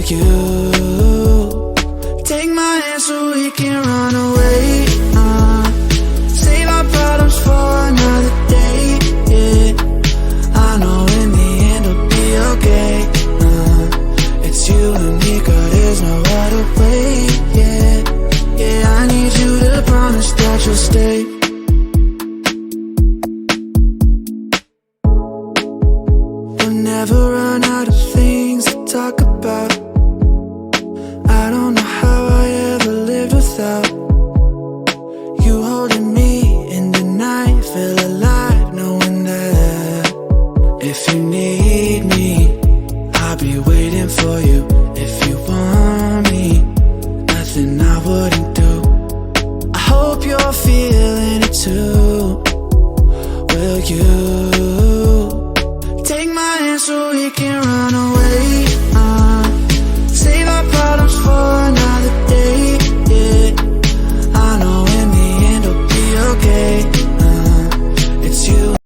you. Take my hand so we can run away. Save our problems for another day. Yeah, I know in the end it'll be okay. It's you and me, girl, there's no other way. Yeah, yeah, I need you to promise that you'll stay. We'll never run out of things to talk about. I don't know how I ever lived without you holding me in the night. Feel alive knowing that if you need me, I'll be waiting for you.